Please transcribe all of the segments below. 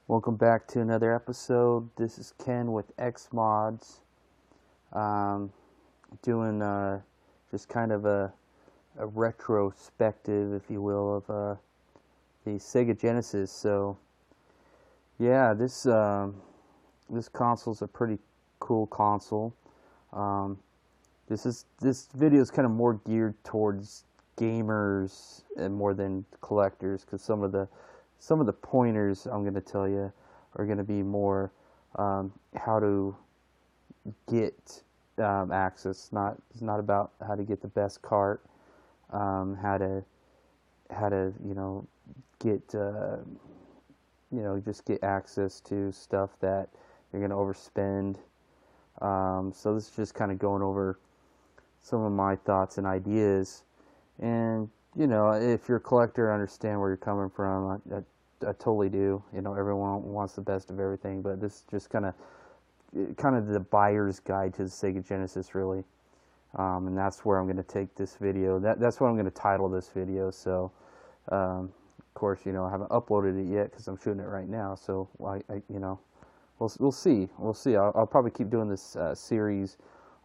Welcome back to another episode. This is Ken with Xmods. Um, doing just kind of a retrospective, if you will, of the Sega Genesis. So yeah, this console's a pretty cool console. Um, this video is kind of more geared towards gamers and more than collectors, because some of the pointers I'm going to tell you are going to be more how to get access. It's not about how to get the best cart, how to get just get access to stuff that you're going to overspend. So this is just kind of going over some of my thoughts and ideas. And if you're a collector, I understand where you're coming from. I totally do. Everyone wants the best of everything, but this is just kind of the buyer's guide to the Sega Genesis, really. And that's where I'm going to take this video. That's what I'm going to title this video. So, of course, I haven't uploaded it yet because I'm shooting it right now. So, we'll see. We'll see. I'll probably keep doing this series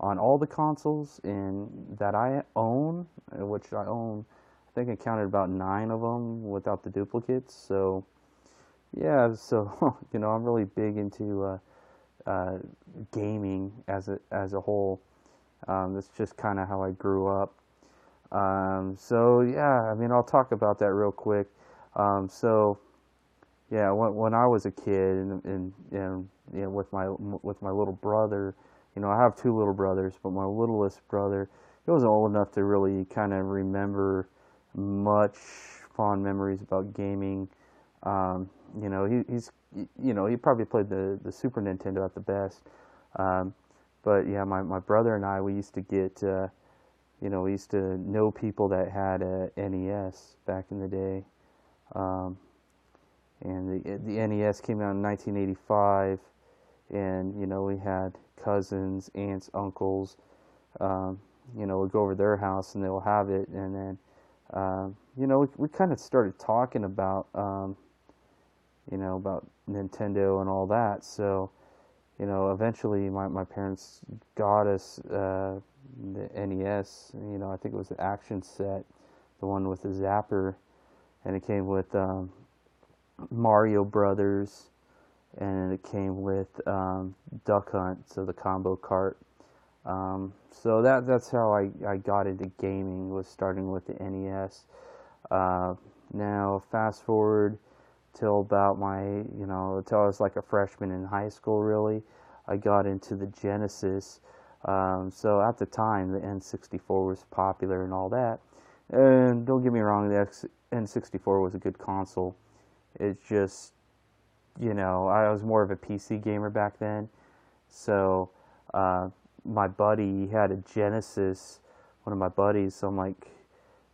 on all the consoles that I own, which I own. I think I counted about 9 of them without the duplicates. So, yeah. So, I'm really big into gaming as a whole. That's just kind of how I grew up. So yeah, I mean, I'll talk about that real quick. So yeah, when I was a kid and with my little brother, I have 2 little brothers, but my littlest brother, he wasn't old enough to really kind of remember much fond memories about gaming. He probably played the Super Nintendo at the best. But yeah, my brother and I, we used to get, we used to know people that had a NES back in the day. And the NES came out in 1985, and we had cousins, aunts, uncles. We'd go over their house and they'll have it, and then we kind of started talking about about Nintendo and all that. So eventually my parents got us the NES. I think it was the action set, the one with the zapper, and it came with Mario Brothers, and it came with Duck Hunt, so the combo cart. So that's how I got into gaming, was starting with the NES. Now fast forward till about till I was like a freshman in high school, really, I got into the Genesis. So at the time, the N64 was popular and all that. And don't get me wrong, the N64 was a good console. It's just, I was more of a PC gamer back then. So my buddy, he had a Genesis, one of my buddies. So I'm like,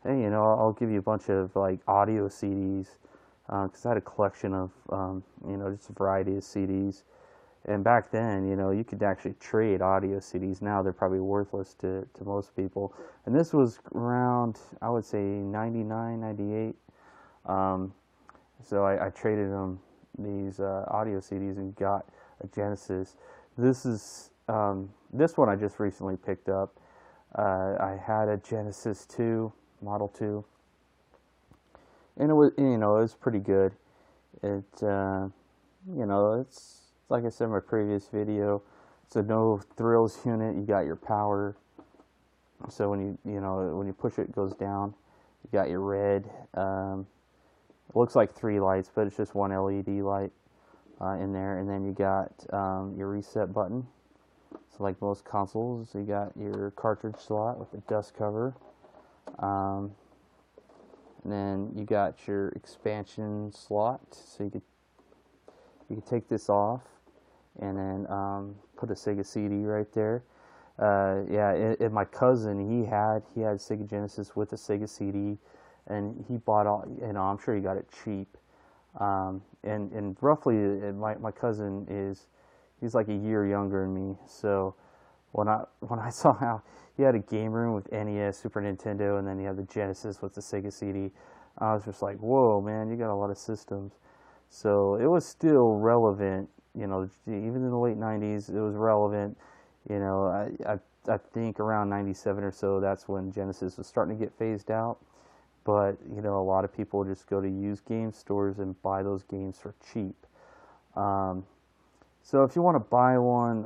hey, I'll give you a bunch of like audio CDs. Because I had a collection of, just a variety of CDs. And back then, you could actually trade audio CDs. Now they're probably worthless to most people. And this was around, I would say, 99, 98. So I traded them these audio CDs and got a Genesis. This one I just recently picked up. I had a Genesis 2, Model 2. And it was pretty good. It's like I said in my previous video, it's a no thrills unit. You got your power, so when you push it, it goes down. You got your red. It looks like 3 lights, but it's just one LED light in there, and then you got your reset button. So like most consoles, you got your cartridge slot with the dust cover. And then you got your expansion slot, so you could take this off, and then put a Sega CD right there. And my cousin, he had Sega Genesis with a Sega CD, and he bought all. I'm sure he got it cheap. And roughly, my cousin he's like a year younger than me. So when I saw how he had a game room with NES, Super Nintendo, and then he had the Genesis with the Sega CD, I was just like, whoa, man, you got a lot of systems. So it was still relevant, even in the late 90s, it was relevant. I think around 97 or so, that's when Genesis was starting to get phased out. But, a lot of people just go to used game stores and buy those games for cheap. Um, so if you want to buy one,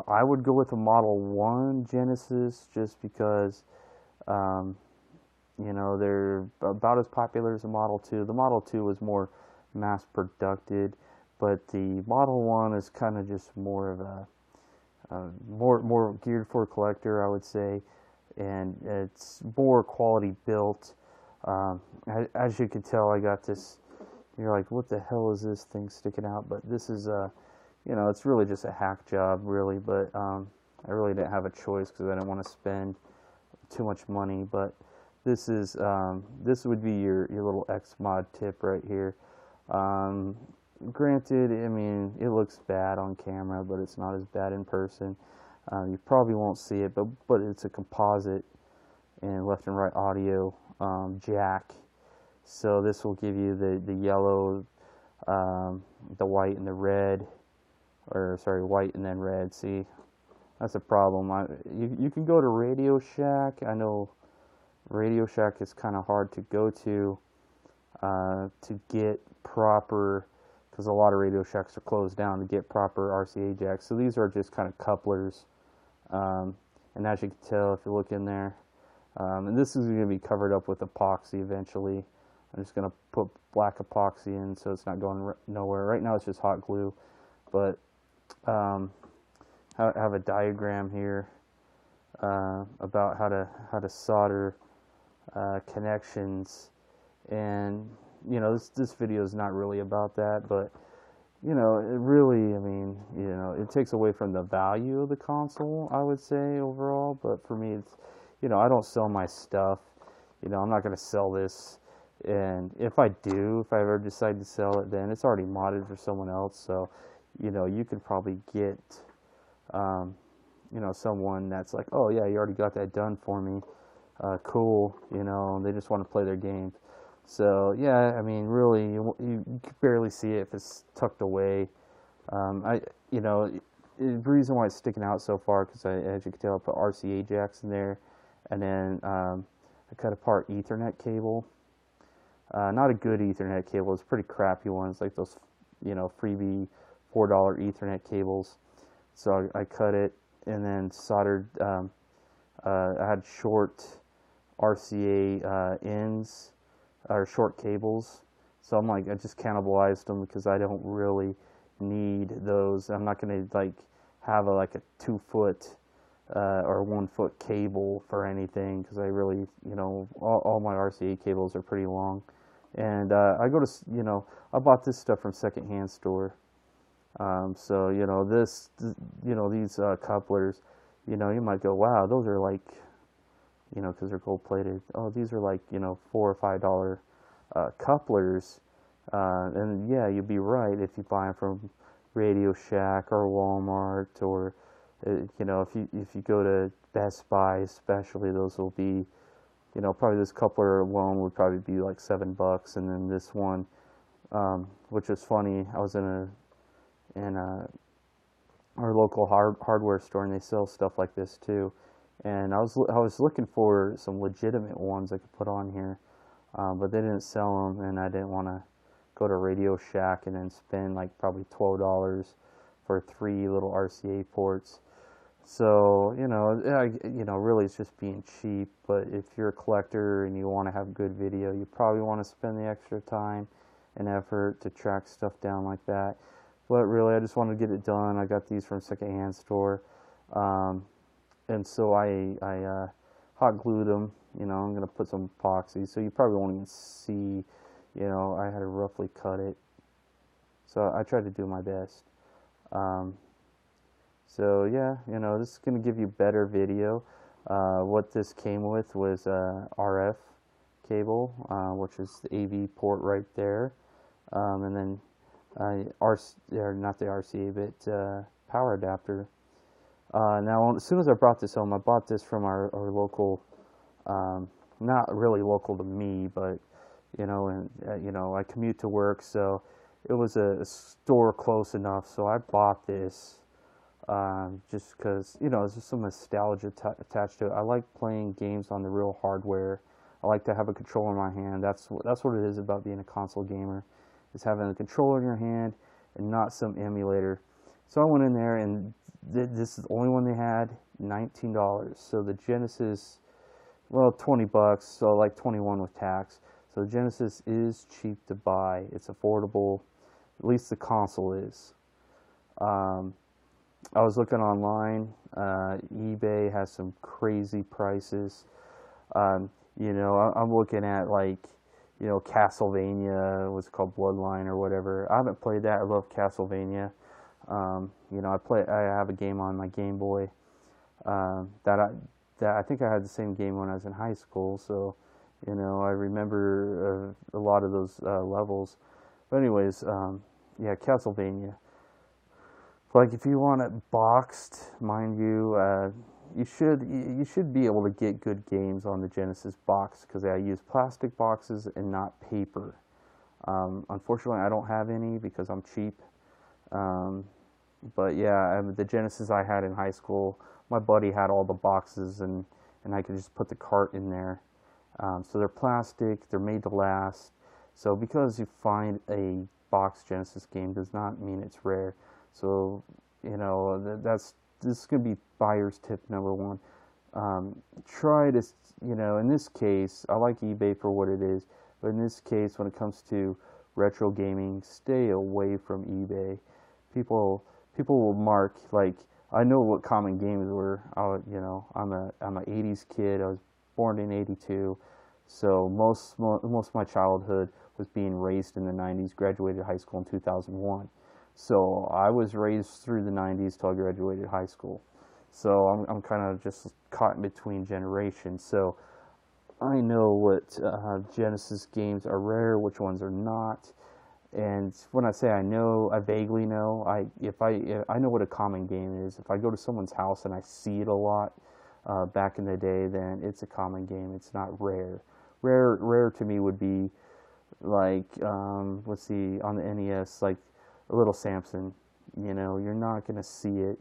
I would go with a Model 1 Genesis just because, um, they're about as popular as the Model 2. The Model 2 was more mass produced, but the Model 1 is kind of just more of a more geared for a collector, I would say, and it's more quality built. As you can tell, I got this. You're like, what the hell is this thing sticking out? But this is it's really just a hack job, really. But I really didn't have a choice because I didn't want to spend too much money. But this would be your little Xmod tip right here. Granted, I mean, it looks bad on camera, but it's not as bad in person. You probably won't see it, but it's a composite and left and right audio jack. So this will give you the yellow, the white, and the red, or sorry, white and then red. See, that's a problem. You can go to Radio Shack. I know Radio Shack is kind of hard to go to get proper, because a lot of Radio Shacks are closed down to get proper RCA jacks. So these are just kind of couplers. And as you can tell, if you look in there, and this is going to be covered up with epoxy eventually. I'm just going to put black epoxy in so it's not going nowhere. Right now it's just hot glue, but I have a diagram here about how to solder connections, and this video is not really about that, but it really, I mean, it takes away from the value of the console, I would say, overall. But for me, it's, I don't sell my stuff. I'm not going to sell this. And if I ever decide to sell it, then it's already modded for someone else. So, you could probably get, someone that's like, oh, yeah, you already got that done for me. Cool, and they just want to play their games. So yeah, I mean, really, you can barely see it if it's tucked away. The reason why it's sticking out so far, because as you can tell, I put RCA jacks in there, and then I cut apart Ethernet cable. Not a good Ethernet cable; it's pretty crappy ones, like those, freebie $4 Ethernet cables. So I cut it and then soldered. I had short RCA ends, or short cables, so I'm like, I just cannibalized them because I don't really need those. I'm not going to like have a 2-foot or 1-foot cable for anything, because I really, all my RCA cables are pretty long. And I go to, I bought this stuff from secondhand store. So these couplers, you might go, wow, those are like, because they're gold plated. Oh, these are like, $4 or $5 couplers. And yeah, you'd be right if you buy them from Radio Shack or Walmart, or if you go to Best Buy, especially, those will be, probably this coupler alone would probably be like $7, and then this one, which is funny. I was in our local hardware store, and they sell stuff like this too. And I was looking for some legitimate ones I could put on here, but they didn't sell them, and I didn't want to go to Radio Shack and then spend like probably $12 for 3 little RCA ports. So really it's just being cheap. But if you're a collector and you want to have good video, you probably want to spend the extra time and effort to track stuff down like that. But really, I just wanted to get it done. I got these from secondhand store. And so I hot glued them. I'm going to put some epoxy, so you probably won't even see, I had to roughly cut it. So I tried to do my best. So yeah, this is going to give you better video. What this came with was RF cable, which is the AV port right there. And then not the RCA, but power adapter. Now, as soon as I brought this home, I bought this from our local, not really local to me, but and I commute to work, so it was a store close enough. So I bought this just because there's just some nostalgia attached to it. I like playing games on the real hardware. I like to have a controller in my hand. That's what it is about being a console gamer, is having a controller in your hand and not some emulator. So I went in there, and this is the only one they had, $19. So the Genesis, well, $20, so like 21 with tax. So the Genesis is cheap to buy. It's affordable. At least the console is. Um, I was looking online. eBay has some crazy prices. I'm looking at like, Castlevania, what's called Bloodline or whatever. I haven't played that. I love Castlevania. I have a game on my Game Boy that I think I had the same game when I was in high school. So, I remember a lot of those levels. But anyways, yeah, Castlevania. Like if you want it boxed, mind you, you should be able to get good games on the Genesis box because I use plastic boxes and not paper. Unfortunately, I don't have any because I'm cheap. Um, but yeah, the Genesis I had in high school, my buddy had all the boxes, and I could just put the cart in there. So they're plastic, they're made to last. So because you find a box Genesis game does not mean it's rare. So, this is going to be buyer's tip number one. Try to, in this case, I like eBay for what it is, but in this case, when it comes to retro gaming, stay away from eBay. People will mark, like, I know what common games were. I'm a 80s kid. I was born in 82. So most of my childhood was being raised in the 90s, graduated high school in 2001. So I was raised through the 90s till I graduated high school. So I'm kind of just caught in between generations. So I know what Genesis games are rare, which ones are not. And when I say I know, I vaguely know. If I know what a common game is. If I go to someone's house and I see it a lot back in the day, then it's a common game. It's not rare. Rare to me would be like let's see, on the NES, like a Little Samson. You're not gonna see it.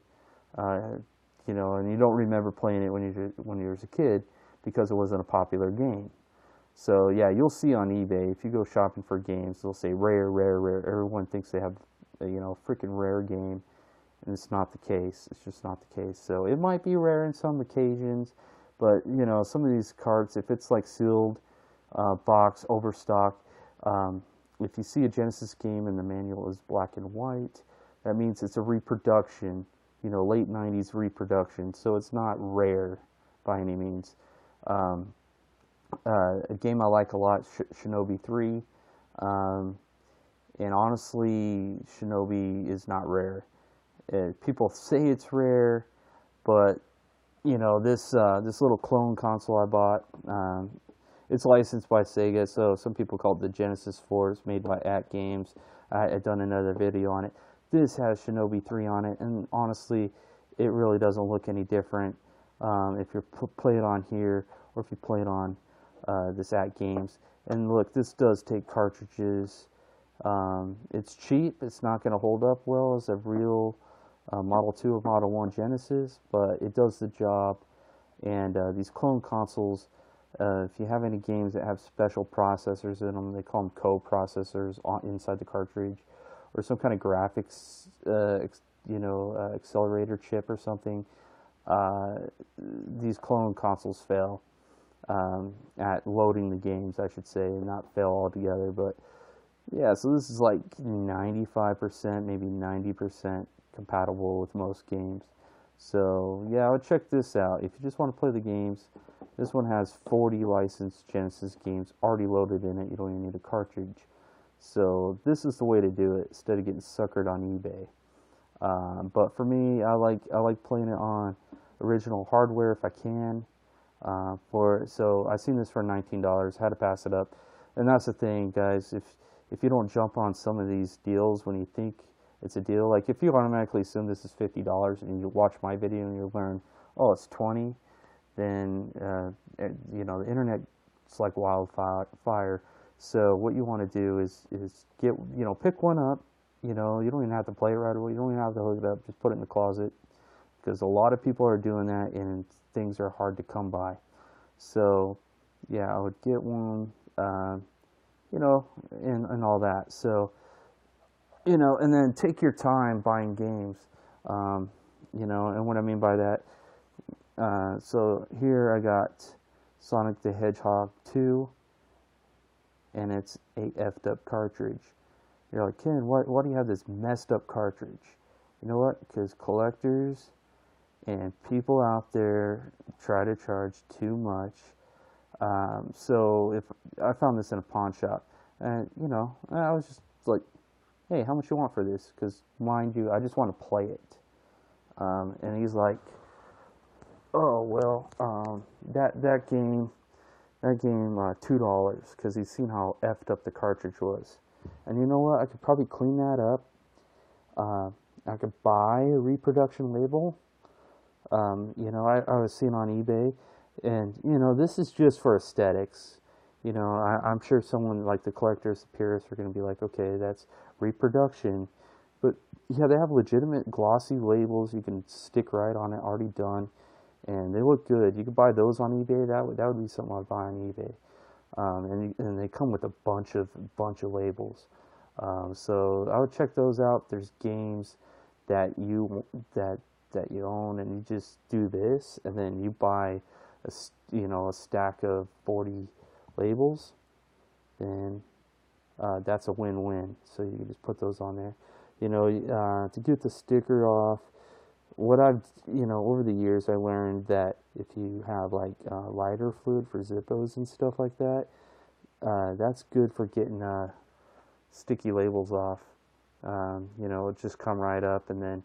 Uh, and you don't remember playing it when you were a kid because it wasn't a popular game. So yeah, you'll see on eBay if you go shopping for games, they'll say rare, rare, rare. Everyone thinks they have a freaking rare game, and it's not the case. It's just not the case. So it might be rare in some occasions, but some of these cards, if it's like sealed, box, overstock, if you see a Genesis game and the manual is black and white, that means it's a reproduction, late 90s reproduction. So it's not rare by any means. A game I like a lot, Shinobi 3. And honestly, Shinobi is not rare. People say it's rare, but this little clone console I bought, it's licensed by Sega, so some people call it the Genesis Force, made by At Games. I've done another video on it. This has Shinobi 3 on it, and honestly, it really doesn't look any different if you play it on here or if you play it on this At Games. And look, this does take cartridges. It's cheap. It's not going to hold up well as a real Model 2 or Model 1 Genesis, but it does the job. And these clone consoles, if you have any games that have special processors in them, they call them co-processors inside the cartridge, or some kind of graphics, accelerator chip or something. These clone consoles fail at loading the games, I should say, not fail altogether. But yeah, so this is like 95%, maybe 90% compatible with most games. So yeah, I would check this out if you just want to play the games. This one has 40 licensed Genesis games already loaded in it. You don't even need a cartridge. So this is the way to do it instead of getting suckered on eBay. But for me, I like playing it on original hardware if I can. So I seen this for $19. Had to pass it up, and that's the thing, guys. If you don't jump on some of these deals when you think it's a deal, like if you automatically assume this is $50 and you watch my video and you learn, oh, it's 20, then the internet's like wildfire. So what you want to do is get, pick one up. You don't even have to play it right away. You don't even have to hook it up. Just put it in the closet, because a lot of people are doing that and things are hard to come by. So yeah, I would get one, and all that. So, and then take your time buying games. And what I mean by that, so here I got Sonic the Hedgehog 2, and it's a effed up cartridge. You're like, Ken, why do you have this messed up cartridge? You know what? Because collectors and people out there try to charge too much. So if I found this in a pawn shop, and I was just like, hey, how much you want for this? Because mind you, I just want to play it. And he's like, oh well, that game $2, because he's seen how effed up the cartridge was. And you know what? I could probably clean that up. I could buy a reproduction label. I was seeing on eBay, and this is just for aesthetics. I'm sure someone like the collectors, the purists, are going to be like, okay, that's reproduction. But yeah, they have legitimate glossy labels you can stick right on it, already done, and they look good. You could buy those on eBay. That would be something I'd buy on eBay. And they come with a bunch of labels. So I would check those out. There's games that you own, and you just do this, and then you buy a stack of 40 labels, then that's a win-win. So you can just put those on there. To get the sticker off, what I've, over the years, I learned that if you have like lighter fluid for Zippos and stuff like that, that's good for getting sticky labels off. It just come right up, and then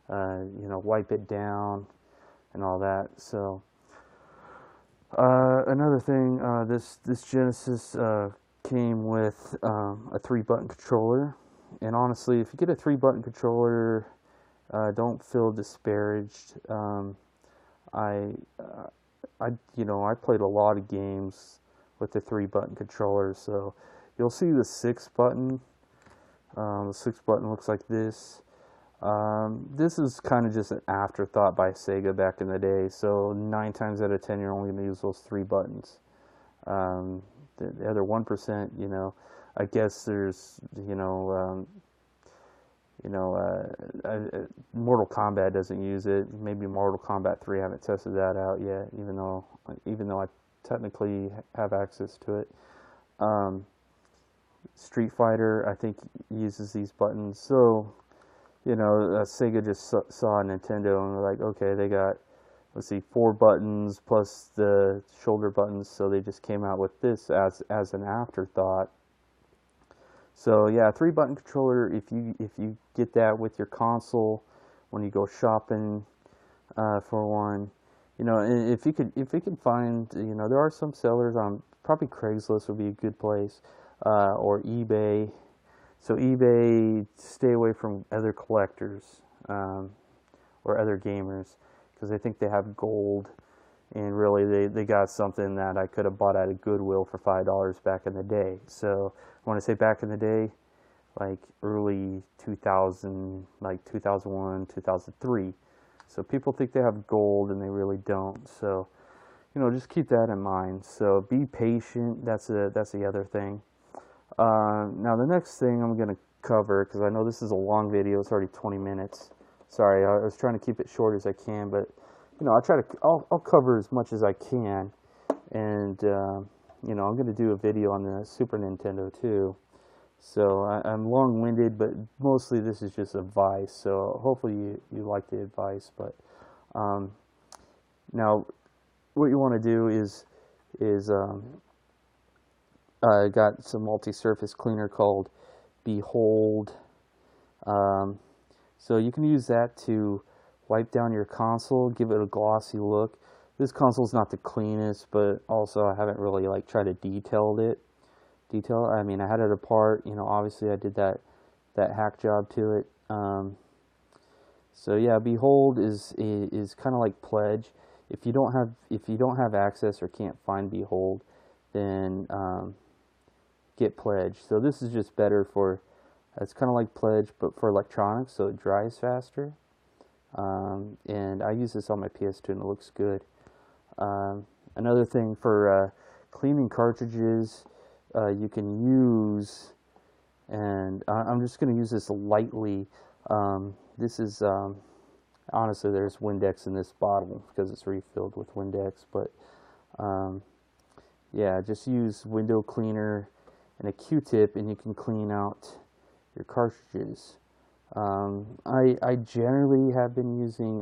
wipe it down and all that. So another thing, this Genesis came with a 3-button controller, and honestly, if you get a 3-button controller, don't feel disparaged. I played a lot of games with the 3-button controller, so you'll see the 6-button. The 6-button looks like this. This is kind of just an afterthought by Sega back in the day, so 9 times out of 10 you're only going to use those 3 buttons. The other 1%, I guess there's, Mortal Kombat doesn't use it. Maybe Mortal Kombat 3, I haven't tested that out yet, even though I technically have access to it. Street Fighter, I think, uses these buttons. So, Sega just saw Nintendo and were like, okay, they got, let's see, 4 buttons plus the shoulder buttons, so they just came out with this as an afterthought. So yeah, 3-button controller. If you get that with your console when you go shopping for one, if you can find, there are some sellers on, probably Craigslist would be a good place, or eBay. So eBay, stay away from other collectors or other gamers, because I think they have gold, and really they got something that I could have bought at a Goodwill for $5 back in the day. So when I say back in the day, like early 2000, like 2001, 2003. So people think they have gold and they really don't. So, just keep that in mind. So be patient. That's the other thing. Now the next thing I'm going to cover, because I know this is a long video, it's already 20 minutes. Sorry, I was trying to keep it short as I can, but I'll cover as much as I can, and I'm going to do a video on the Super Nintendo too. So I'm long-winded, but mostly this is just advice. So hopefully you like the advice. But now what you want to do is I got some multi-surface cleaner called Behold. So you can use that to wipe down your console, give it a glossy look. This console's not the cleanest, but also I haven't really tried to detail it. I mean, I had it apart. Obviously I did that hack job to it. So yeah, Behold is kind of like Pledge. If you don't have access or can't find Behold, then get pledge. So this is just better for, it's kind of like pledge but for electronics, so it dries faster. And I use this on my PS2 and it looks good. Another thing for cleaning cartridges, you can use, and I'm just going to use this lightly. This is, honestly, there's Windex in this bottle because it's refilled with Windex, but yeah, just use window cleaner and a Q-tip and you can clean out your cartridges. I generally have been using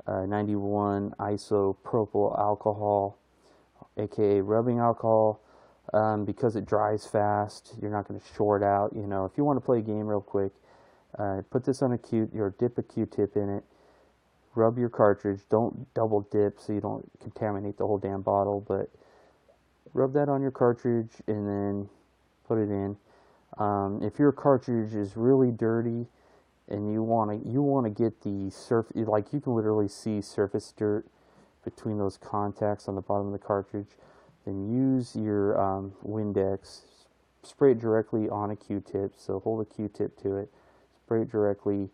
91 isopropyl alcohol, aka rubbing alcohol, because it dries fast. You're not going to short out. You know, if you want to play a game real quick, put this on a dip a Q-tip in it, rub your cartridge. Don't double dip so you don't contaminate the whole damn bottle, but rub that on your cartridge and then put it in. If your cartridge is really dirty and you want to get the surface, like you can literally see surface dirt between those contacts on the bottom of the cartridge, then use your Windex, spray it directly on a Q-tip. So hold a Q-tip to it, spray it directly,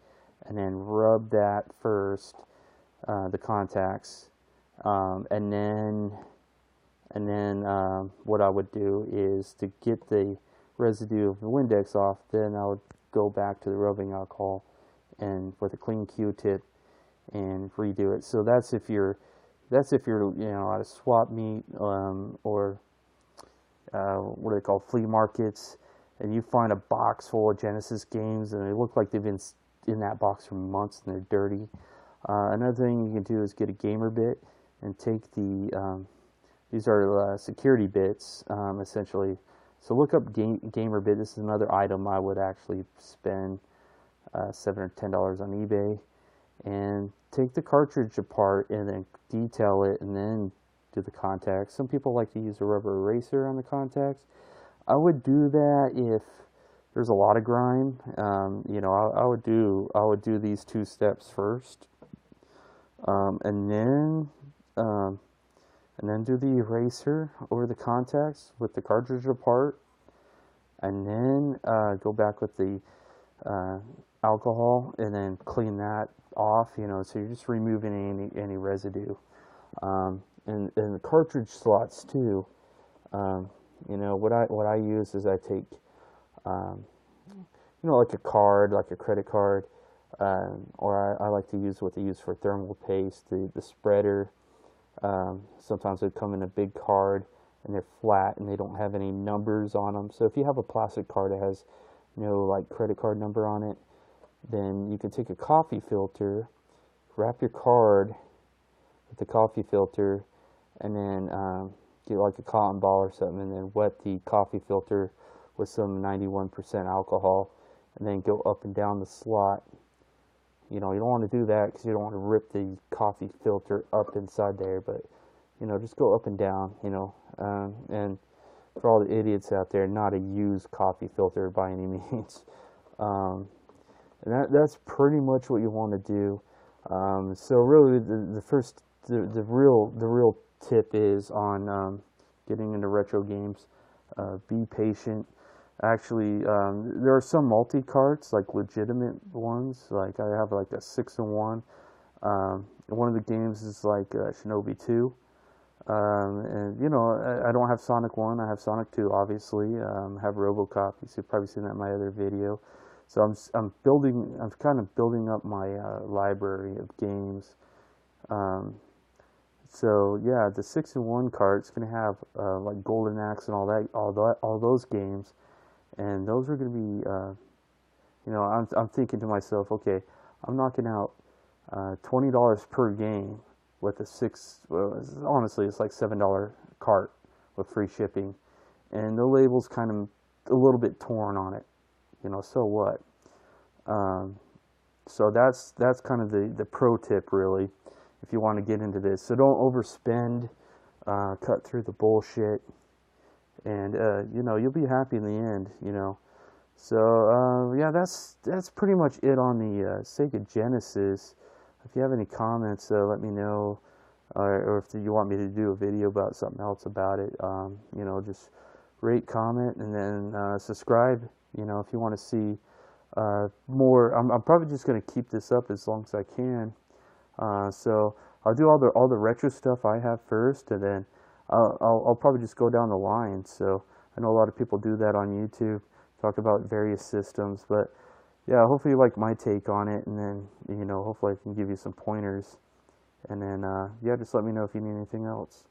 and then rub that first, the contacts, and then what I would do is to get the residue of the Windex off, then I would go back to the rubbing alcohol and with a clean Q-tip and redo it. So that's if you're you know, at a swap meet, or what do they call, flea markets, and you find a box full of Genesis games and they look like they've been in that box for months and they're dirty. Another thing you can do is get a gamer bit and take the these are security bits, essentially. So look up gamer bit. This is another item I would actually spend $7 or $10 on eBay, and take the cartridge apart and then detail it and then do the contacts. Some people like to use a rubber eraser on the contacts. I would do that if there's a lot of grime. You know, I would do these two steps first, and then do the eraser over the contacts with the cartridge apart, and then go back with the alcohol and then clean that off. You know, so you're just removing any residue. And the cartridge slots too. You know, what I use is I take, you know, like a card, like a credit card, or I like to use what they use for thermal paste, the spreader. Sometimes they come in a big card and they're flat and they don't have any numbers on them. So if you have a plastic card that has no like credit card number on it, then you can take a coffee filter, wrap your card with the coffee filter, and then get like a cotton ball or something, and then wet the coffee filter with some 91% alcohol, and then go up and down the slot. You know, you don't want to do that because you don't want to rip the coffee filter up inside there, but, you know, just go up and down, you know. And for all the idiots out there, not a used coffee filter by any means. And that's pretty much what you want to do. So really, the real tip is on getting into retro games. Be patient. Actually, there are some multi-carts, like legitimate ones. Like I have like a 6-in-1. One of the games is like Shinobi 2. And you know, I don't have Sonic 1. I have Sonic 2, obviously. I have RoboCop. You've probably seen that in my other video. So I'm kind of building up my library of games. So yeah, the 6-in-1 cart's gonna have like Golden Axe and all those games, and those are gonna be, you know, I'm thinking to myself, okay, I'm knocking out $20 per game with a honestly, it's like $7 cart with free shipping, and the label's kind of a little bit torn on it, you know. So what? So that's kind of the pro tip, really, if you want to get into this. So don't overspend, cut through the bullshit, and you know, you'll be happy in the end, you know. So yeah, that's pretty much it on the Sega Genesis. If you have any comments, let me know, or if you want me to do a video about something else about it, you know, just rate, comment, and then subscribe. You know, if you want to see more, I'm probably just going to keep this up as long as I can. So I'll do all the retro stuff I have first, and then I'll probably just go down the line. So I know a lot of people do that on YouTube, talk about various systems, but yeah, hopefully you like my take on it, and then hopefully I can give you some pointers, and then yeah, just let me know if you need anything else.